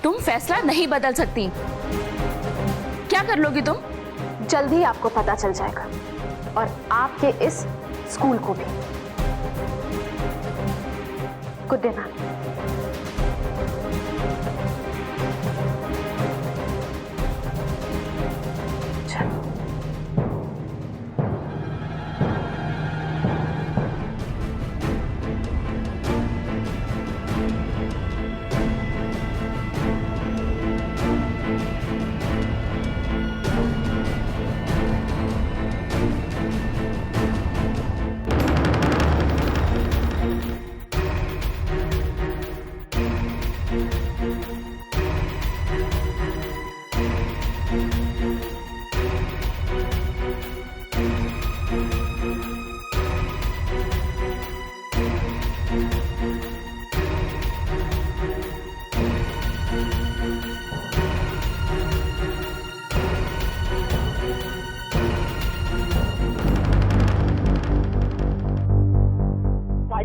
तुम फैसला नहीं बदल सकती। क्या कर लोगी तुम? जल्दी ही आपको पता चल जाएगा, और आपके इस स्कूल को भी। Good day ma'am.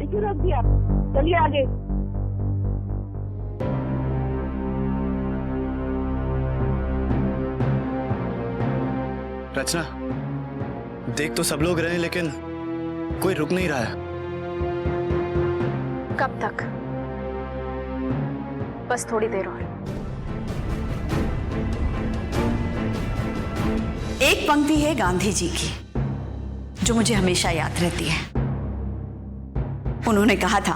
क्यों रख दिया? चलिए आगे। रचना, देख तो सब लोग रहे हैं, लेकिन कोई रुक नहीं रहा है। कब तक? बस थोड़ी देर और। एक पंक्ति है गांधी जी की जो मुझे हमेशा याद रहती है। उन्होंने कहा था,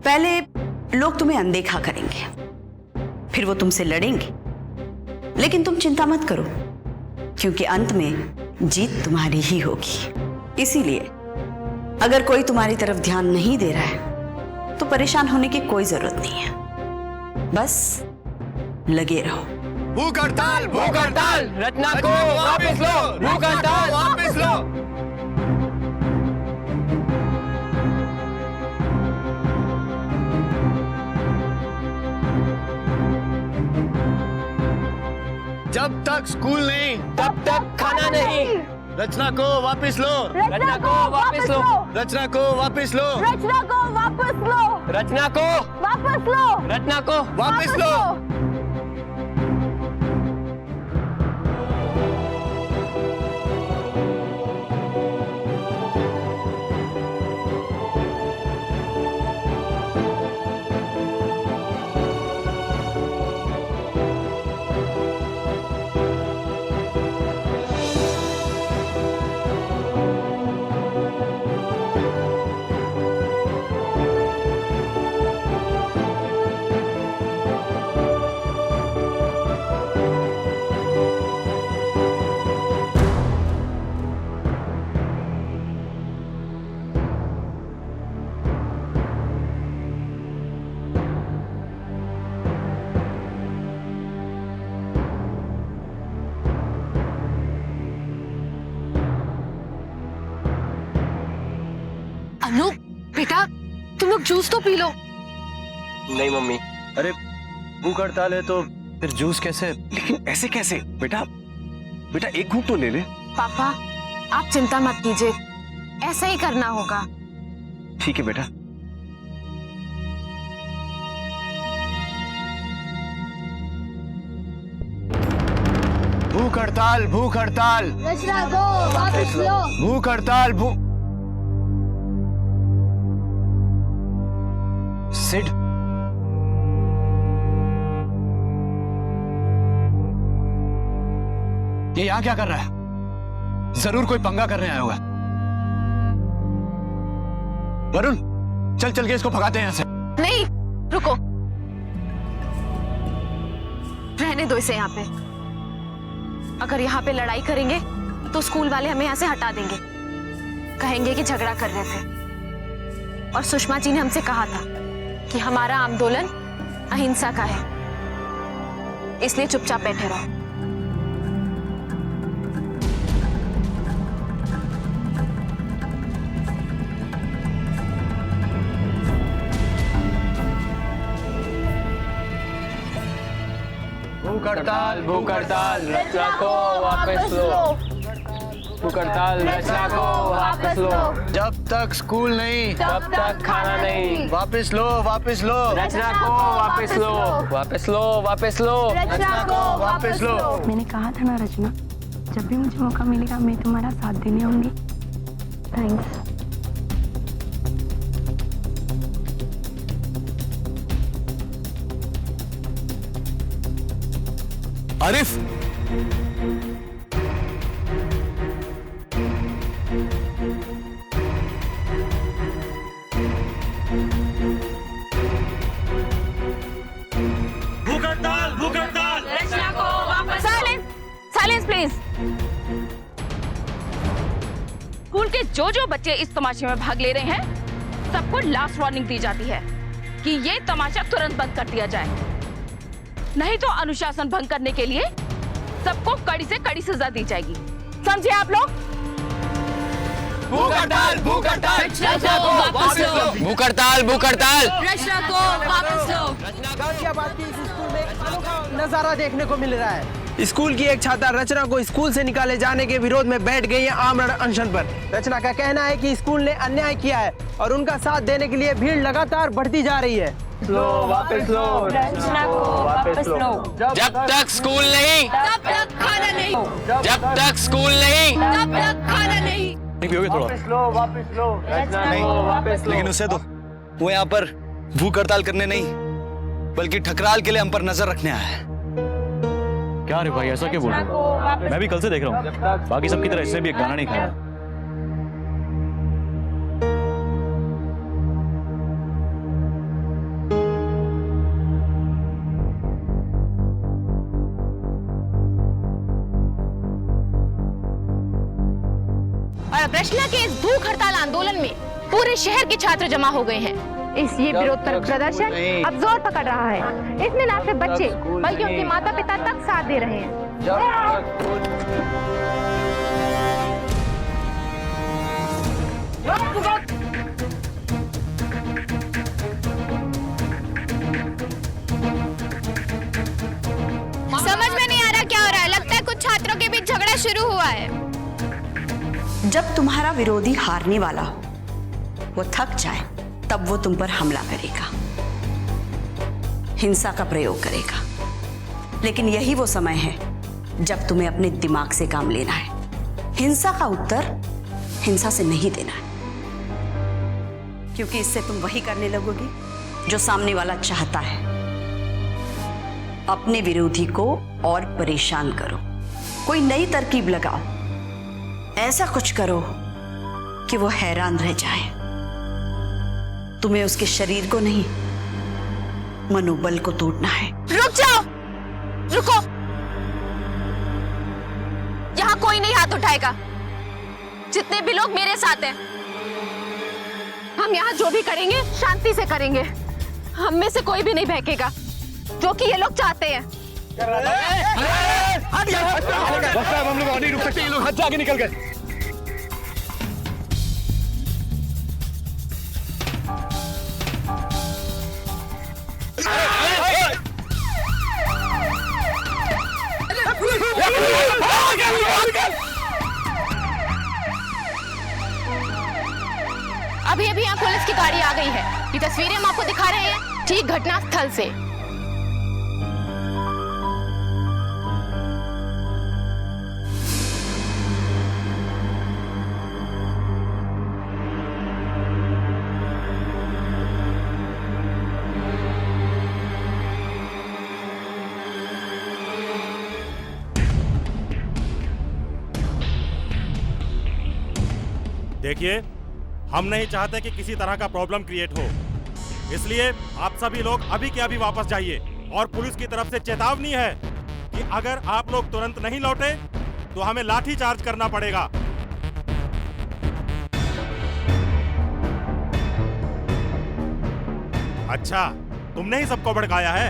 पहले लोग तुम्हें अनदेखा करेंगे, फिर वो तुमसे लड़ेंगे, लेकिन तुम चिंता मत करो, क्योंकि अंत में जीत तुम्हारी ही होगी। इसीलिए अगर कोई तुम्हारी तरफ ध्यान नहीं दे रहा है तो परेशान होने की कोई जरूरत नहीं है, बस लगे रहो। भूख हड़ताल, भूख हड़ताल, रचना को वापस लो, भूख हड़ताल वापस लो। जब तक स्कूल नहीं, तब तक खाना नहीं। रचना को वापस लो, रचना को वापस लो, रचना को वापस लो, रचना को वापस लो, रचना को वापस लो, रचना को वापस लो। अनु, बेटा तुम लोग जूस तो पी लो। नहीं मम्मी। अरे भूख हड़ताल है तो फिर जूस कैसे? लेकिन ऐसे कैसे? बेटा बेटा एक घूंट तो ले ले। पापा आप चिंता मत कीजिए, ऐसा ही करना होगा। ठीक है बेटा। भूख हड़ताल, भूख हड़ताल, रचना को वापस लो। भूख हड़ताल, सिड, ये यहां क्या कर रहा है? जरूर कोई पंगा करने आया होगा। वरुण, चल चल के इसको भगाते हैं यहां से। नहीं, रुको, रहने दो इसे यहाँ पे। अगर यहाँ पे लड़ाई करेंगे तो स्कूल वाले हमें यहाँ से हटा देंगे, कहेंगे कि झगड़ा कर रहे थे। और सुषमा जी ने हमसे कहा था कि हमारा आंदोलन अहिंसा का है, इसलिए चुपचाप बैठे रहो। भूख हड़ताल, भूख हड़ताल, रचना को वापस लो। भूख हड़ताल, रचना को वापस लो। जब तक स्कूल नहीं तब तक खाना नहीं। वापस लो, वापस लो, रचना को वापस लो, वापस लो, वापस लो। रचना को वापस लो। मैंने कहा था ना रचना, जब भी मुझे मौका मिलेगा मैं तुम्हारा साथ देने आऊंगी। थैंक्स। आरिफ, भूख हड़ताल, भूख हड़ताल। रचना को वापस। Silence please. स्कूल के जो बच्चे इस तमाशे में भाग ले रहे हैं सबको लास्ट वार्निंग दी जाती है कि ये तमाशा तुरंत बंद कर दिया जाए, नहीं तो अनुशासन भंग करने के लिए सबको कड़ी से कड़ी सजा दी जाएगी। समझे आप लोग? भूख हड़ताल, भूख हड़ताल, रचना को वापस लो। भूख हड़ताल, भूख हड़ताल। रचना को वापस लो। गाजियाबाद के इस स्कूल में एक अनोखा नजारा देखने को मिल रहा है। स्कूल की एक छात्रा रचना को स्कूल से निकाले जाने के विरोध में बैठ गई है आमरण अनशन पर। रचना का कहना है कि स्कूल ने अन्याय किया है और उनका साथ देने के लिए भीड़ लगातार बढ़ती जा रही है। लो, वापस लो। रचना को वापस लो। जब तक स्कूल नहीं तब तक खाना नहीं। जब तक स्कूल नहीं तब तक खाना नहीं। पियोगे थोड़ा? वापस लो, वापस लो। रचना नहीं, को वापस लो। लेकिन उसे तो वो यहाँ पर भूख हड़ताल करने नहीं बल्कि ठकराल के लिए हम पर नजर रखने आया है। क्या रे भाई, ऐसा क्यों बोल रहे हो? मैं भी कल से देख रहा हूँ, बाकी सबकी तरह इसने भी एक गाना नहीं खाया। और अब रचना के इस भूख हड़ताल आंदोलन में पूरे शहर के छात्र जमा हो गए हैं। इस ये विरोध प्रदर्शन अब जोर पकड़ रहा है। इसमें ना सिर्फ बच्चे बल्कि उनके माता पिता तक साथ दे रहे हैं। समझ में नहीं आ रहा क्या हो रहा है। लगता है कुछ छात्रों के बीच झगड़ा शुरू हुआ है। जब तुम्हारा विरोधी हारने वाला हो, वो थक जाए, तब वो तुम पर हमला करेगा, हिंसा का प्रयोग करेगा। लेकिन यही वो समय है जब तुम्हें अपने दिमाग से काम लेना है। हिंसा का उत्तर हिंसा से नहीं देना है, क्योंकि इससे तुम वही करने लगोगी जो सामने वाला चाहता है। अपने विरोधी को और परेशान करो, कोई नई तरकीब लगाओ, ऐसा कुछ करो कि वो हैरान रह जाए। तुम्हें उसके शरीर को नहीं, मनोबल को तोड़ना है। रुक जाओ, रुको। यहाँ कोई नहीं हाथ उठाएगा। जितने भी लोग मेरे साथ हैं, हम यहाँ जो भी करेंगे शांति से करेंगे। हम में से कोई भी नहीं बहकेगा, जो कि ये लोग चाहते हैं। हम लोग नहीं रुक सकते, ये लोग हद से आगे निकल गए। अभी अभी यहाँ पुलिस की गाड़ी आ गई है। ये तस्वीरें हम आपको दिखा रहे हैं ठीक घटना स्थल से। देखिए, हम नहीं चाहते कि किसी तरह का प्रॉब्लम क्रिएट हो, इसलिए आप सभी लोग अभी के अभी वापस जाइए। और पुलिस की तरफ से चेतावनी है कि अगर आप लोग तुरंत नहीं लौटे तो हमें लाठी चार्ज करना पड़ेगा। अच्छा, तुमने ही सबको भड़काया है।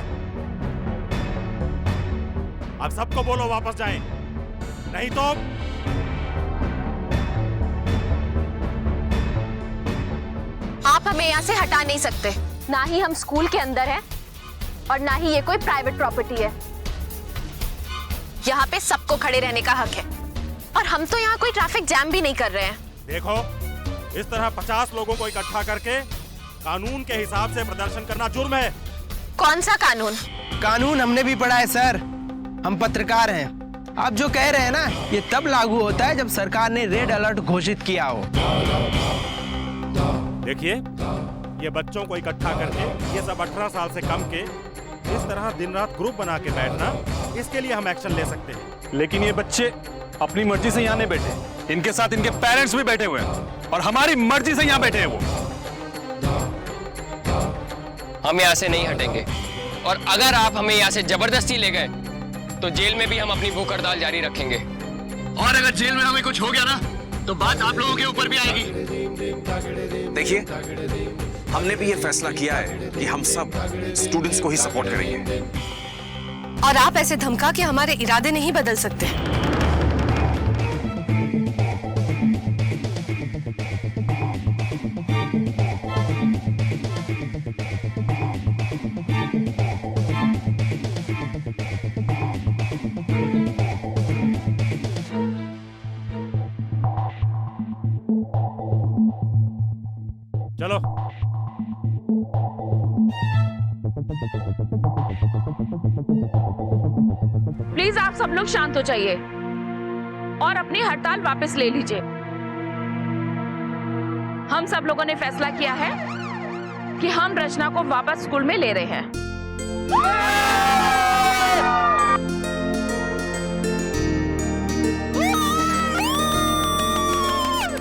अब सबको बोलो वापस जाएं, नहीं तो आप हमें यहाँ से हटा नहीं सकते। ना ही हम स्कूल के अंदर हैं और ना ही ये कोई प्राइवेट प्रॉपर्टी है। यहाँ पे सबको खड़े रहने का हक है। और हम तो यहाँ कोई ट्रैफिक जैम भी नहीं कर रहे हैं। देखो, इस तरह 50 लोगों को इकट्ठा करके कानून के हिसाब से प्रदर्शन करना जुर्म है। कौन सा कानून? कानून हमने भी पढ़ा है सर, हम पत्रकार हैं। आप जो कह रहे हैं ना, ये तब लागू होता है जब सरकार ने रेड अलर्ट घोषित किया हो। देखिए, ये बच्चों को इकट्ठा करके, ये सब 18 साल से कम के, इस तरह दिन रात ग्रुप बना के बैठना, इसके लिए हम एक्शन ले सकते हैं। लेकिन ये बच्चे अपनी मर्जी से यहाँ नहीं बैठे, इनके साथ इनके पेरेंट्स भी बैठे हुए हैं और हमारी मर्जी से यहाँ बैठे हैं वो। हम यहाँ से नहीं हटेंगे और अगर आप हमें यहाँ से जबरदस्ती ले गए तो जेल में भी हम अपनी भूख हड़ताल जारी रखेंगे। और अगर जेल में हमें कुछ हो गया ना तो बात आप लोगों के ऊपर भी आएगी। देखिए, हमने भी ये फैसला किया है कि हम सब स्टूडेंट्स को ही सपोर्ट करेंगे। और आप ऐसे धमका के हमारे इरादे नहीं बदल सकते। चलो। प्लीज आप सब लोग शांत हो जाइए और अपनी हड़ताल वापस ले लीजिए। हम सब लोगों ने फैसला किया है कि हम रचना को वापस स्कूल में ले रहे हैं।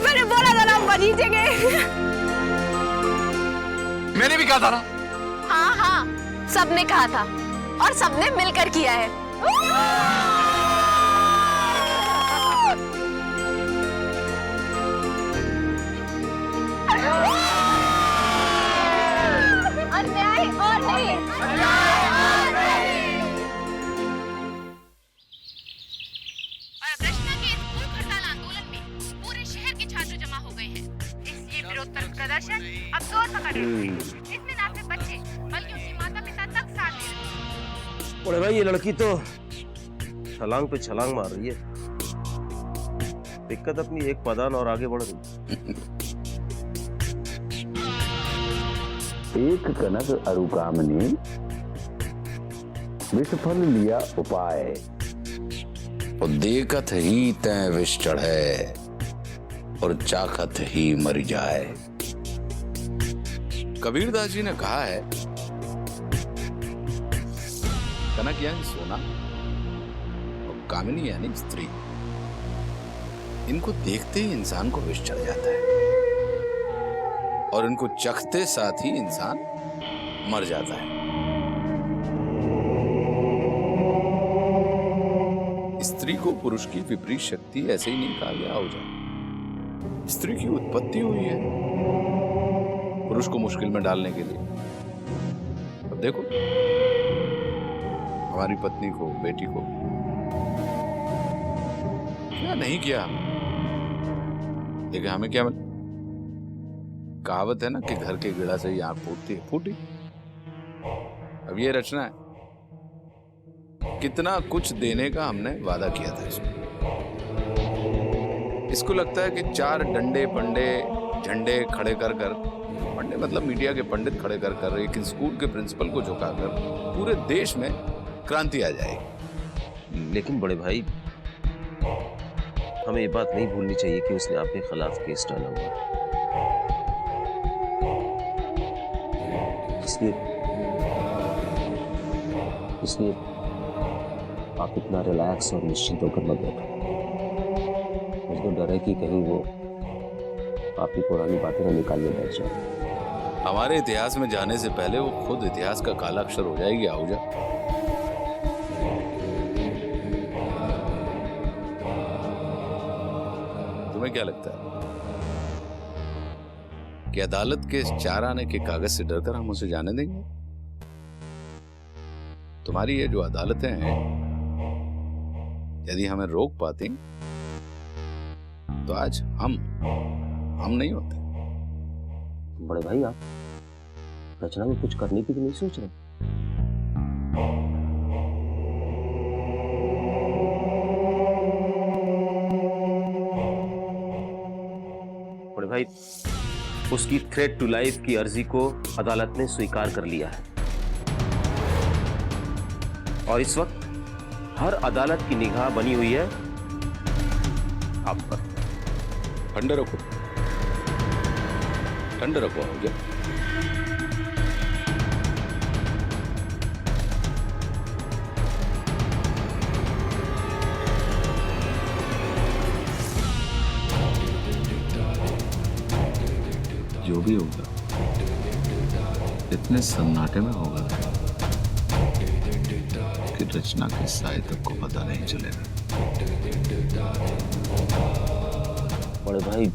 मैंने बोला था ना, हम जीतेंगे। मैंने भी कहा था ना। हाँ हाँ, सबने कहा था और सबने मिलकर किया है। अन्याय और नहीं। और रचना के इस भूख हड़ताल आंदोलन में पूरे शहर के छात्र जमा हो गए हैं। इस ये विरोध प्रदर्शन अब जोर पकड़ रहे हैं। इसमें ना सिर्फ बच्चे बल्कि उनके माता पिता तक साथ दे रहे हैं। बड़े भाई, ये लड़की तो छलांग पे छलांग मार रही है। दिक्कत अपनी एक कदम और आगे बढ़ रही। एक कनक अरुकामनी विषफल लिया उपाय, और देखत ही तय विष चढ़े और चाखत ही मर जाए। कबीरदास जी ने कहा है, कनक यानी सोना और कामिनी यानी स्त्री, इनको देखते ही इंसान को विष चढ़ जाता है और इनको चखते साथ ही इंसान मर जाता है। स्त्री को पुरुष की विपरीत शक्ति ऐसे ही नहीं कहा गया हो जाए। स्त्री की उत्पत्ति हुई है पुरुष को मुश्किल में डालने के लिए। अब देखो, हमारी पत्नी को, बेटी को क्या नहीं किया हमने, लेकिन हमें क्या मिला? कहावत है ना कि घर के गिड़ा से ही आंख फूटती है, फूटी। अब ये रचना है, कितना कुछ देने का हमने वादा किया था इसको लगता है कि 4 डंडे पंडे झंडे खड़े कर पंडे मतलब मीडिया के पंडित खड़े कर एक स्कूल के प्रिंसिपल को झुकाकर पूरे देश में क्रांति आ जाएगी। लेकिन बड़े भाई, हमें ये बात नहीं भूलनी चाहिए कि उसने आपके खिलाफ केस डाला हुआ है। इसलिए आप इतना रिलैक्स और निश्चिंत होकर मत बैठो। मुझे डर है कि कहीं वो आपकी पुरानी बातें ना निकालने बैठ जाए। हमारे इतिहास में जाने से पहले वो खुद इतिहास का काला अक्षर हो जाएगी आहूजा। तुम्हें क्या लगता है कि अदालत के 4 आने के कागज से डरकर हम उसे जाने देंगे? तुम्हारी ये जो अदालतें हैं, यदि हमें रोक पाती तो आज हम नहीं होते। बड़े भाई, आप रचना में कुछ करने की तो नहीं सोच रहे? उसकी थ्रेट टू लाइफ की अर्जी को अदालत ने स्वीकार कर लिया है और इस वक्त हर अदालत की निगाह बनी हुई है आप पर। ठंडे रखो, ठंडे रखो मुझे। जो भी होगा इतने सन्नाटे में होगा कि रचना के साए तक को पता नहीं चलेगा। बड़े भाई,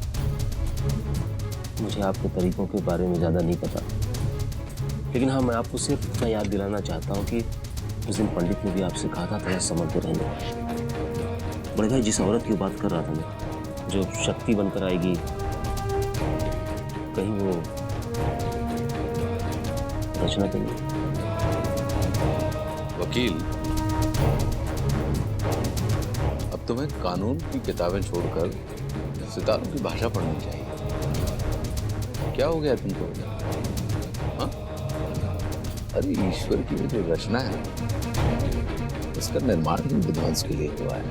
मुझे आपके तरीकों के बारे में ज्यादा नहीं पता, लेकिन हाँ, मैं आपको सिर्फ इतना याद दिलाना चाहता हूँ कि उस दिन पंडित ने भी आपसे कहा था थोड़ा समझते रहने। बड़े भाई, जिस औरत की बात कर रहा था मैं, जो शक्ति बनकर आएगी, कहीं वो रचना तो नहीं? वकील, अब तुम्हें कानून की किताबें छोड़कर सितारों की भाषा पढ़नी चाहिए। क्या हो गया तुमको? हाँ? अरे ईश्वर की जो रचना है उसका निर्माण भी विध्वंस के लिए हुआ है।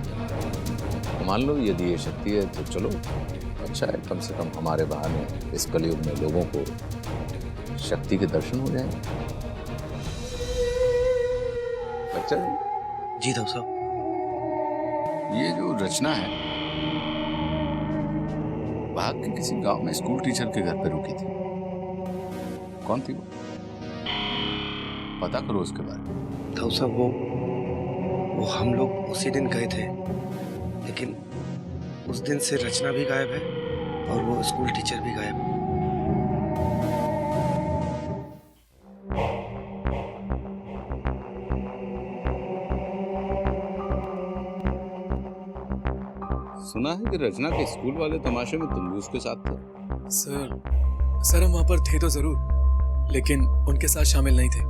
मान लो यदि ये शक्ति है तो चलो अच्छा है, कम से कम हमारे बहाने इस कलयुग में लोगों को शक्ति के दर्शन हो जाएंगे। अच्छा जी साहब साहब, ये जो रचना है भाग के किसी गांव में स्कूल टीचर के घर पे रुकी थी। कौन थी वो? पता करो उसके बारे में। साहब साहब, वो हम लोग उसी दिन गए थे, लेकिन उस दिन से रचना भी गायब है और वो स्कूल टीचर भी गायब है। सुना है कि रचना के स्कूल वाले तमाशे में तुम भी उसके साथ थे। सर हम वहां पर थे तो जरूर, लेकिन उनके साथ शामिल नहीं थे।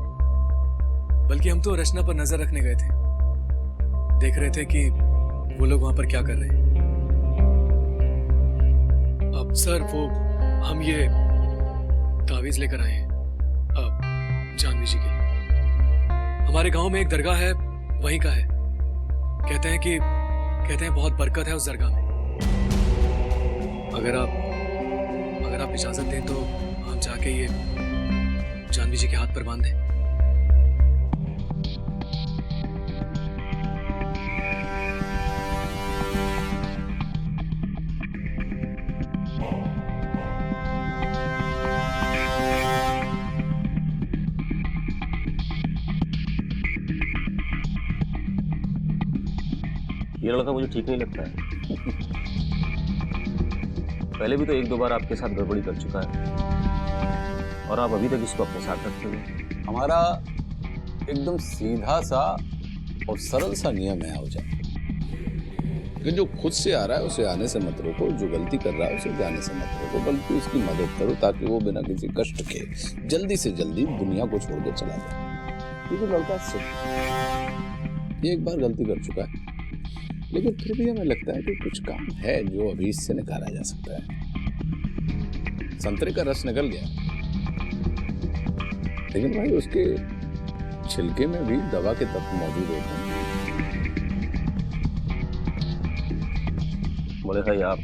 बल्कि हम तो रचना पर नजर रखने गए थे, देख रहे थे कि वो लोग वहां पर क्या कर रहे हैं। अब सर वो हम ये तावीज लेकर आए हैं अब जानवी जी के। हमारे गांव में एक दरगाह है, वहीं का है। कहते हैं बहुत बरकत है उस दरगाह में। अगर आप इजाजत दें तो हम जाके ये जानवी जी के हाथ पर बांध दें। ये लड़का मुझे ठीक नहीं लगता है। पहले भी तो एक दो बार आपके साथ गड़बड़ी कर चुका है और आप अभी तक इसको अपने साथ रखते हो। हमारा एकदम सीधा सा और सरल सा नियम है आवजा कि जो खुद से आ रहा है उसे आने से मत रोको, जो गलती कर रहा है उसे जाने से मत रोको, बल्कि उसकी मदद करो ताकि वो बिना किसी कष्ट के जल्दी से जल्दी दुनिया को छोड़ के चला जाए। ये जो लड़का ये एक बार गलती कर चुका है, लेकिन फिर भी हमें लगता है कि कुछ काम है जो अभी इससे निकाला जा सकता है। संतरे का रस निकल गया, लेकिन भाई उसके छिलके में भी दवा के तत्व मौजूद होते हैं। बोले भाई आप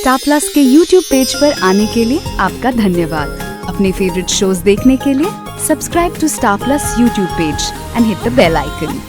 स्टार प्लस के YouTube पेज पर आने के लिए आपका धन्यवाद। अपने फेवरेट शोज देखने के लिए subscribe to Star Plus YouTube page and hit the bell icon.